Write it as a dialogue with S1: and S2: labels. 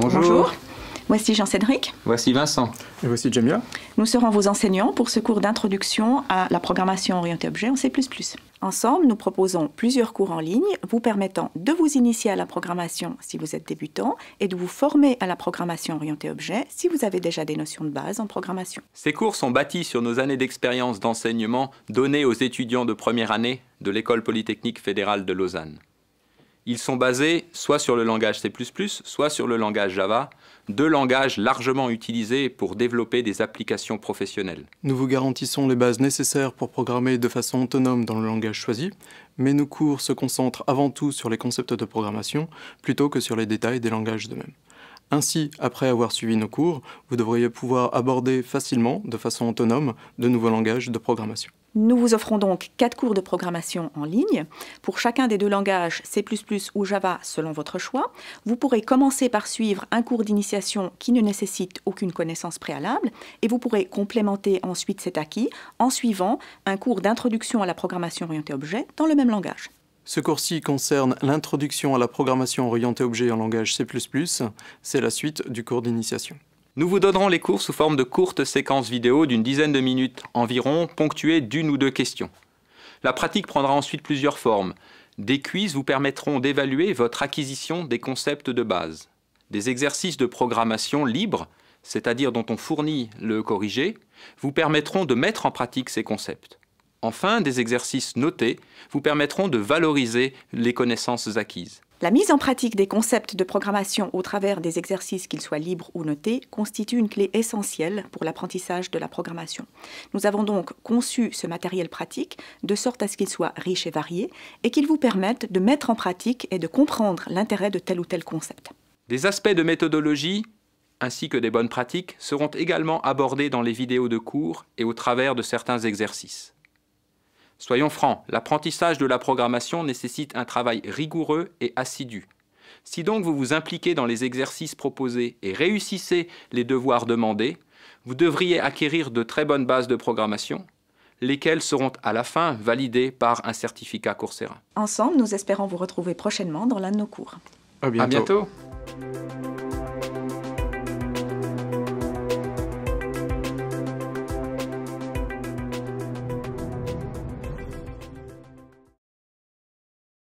S1: Bonjour. Voici Jean-Cédric.
S2: Voici Vincent.
S3: Et voici Jamila.
S1: Nous serons vos enseignants pour ce cours d'introduction à la programmation orientée objet en C++. Ensemble, nous proposons plusieurs cours en ligne vous permettant de vous initier à la programmation si vous êtes débutant et de vous former à la programmation orientée objet si vous avez déjà des notions de base en programmation.
S2: Ces cours sont bâtis sur nos années d'expérience d'enseignement données aux étudiants de première année de l'École polytechnique fédérale de Lausanne. Ils sont basés soit sur le langage C++, soit sur le langage Java, deux langages largement utilisés pour développer des applications professionnelles.
S3: Nous vous garantissons les bases nécessaires pour programmer de façon autonome dans le langage choisi, mais nos cours se concentrent avant tout sur les concepts de programmation plutôt que sur les détails des langages d'eux-mêmes. Ainsi, après avoir suivi nos cours, vous devriez pouvoir aborder facilement, de façon autonome, de nouveaux langages de programmation.
S1: Nous vous offrons donc 4 cours de programmation en ligne. Pour chacun des deux langages, C++ ou Java, selon votre choix, vous pourrez commencer par suivre un cours d'initiation qui ne nécessite aucune connaissance préalable et vous pourrez complémenter ensuite cet acquis en suivant un cours d'introduction à la programmation orientée objet dans le même langage.
S3: Ce cours-ci concerne l'introduction à la programmation orientée objet en langage C++. C'est la suite du cours d'initiation.
S2: Nous vous donnerons les cours sous forme de courtes séquences vidéo d'une dizaine de minutes environ, ponctuées d'une ou deux questions. La pratique prendra ensuite plusieurs formes. Des quiz vous permettront d'évaluer votre acquisition des concepts de base. Des exercices de programmation libres, c'est-à-dire dont on fournit le corrigé, vous permettront de mettre en pratique ces concepts. Enfin, des exercices notés vous permettront de valoriser les connaissances acquises.
S1: La mise en pratique des concepts de programmation au travers des exercices, qu'ils soient libres ou notés, constitue une clé essentielle pour l'apprentissage de la programmation. Nous avons donc conçu ce matériel pratique de sorte à ce qu'il soit riche et varié et qu'il vous permette de mettre en pratique et de comprendre l'intérêt de tel ou tel concept.
S2: Des aspects de méthodologie ainsi que des bonnes pratiques seront également abordés dans les vidéos de cours et au travers de certains exercices. Soyons francs, l'apprentissage de la programmation nécessite un travail rigoureux et assidu. Si donc vous vous impliquez dans les exercices proposés et réussissez les devoirs demandés, vous devriez acquérir de très bonnes bases de programmation, lesquelles seront à la fin validées par un certificat Coursera.
S1: Ensemble, nous espérons vous retrouver prochainement dans l'un de nos cours.
S3: À bientôt.
S2: À bientôt.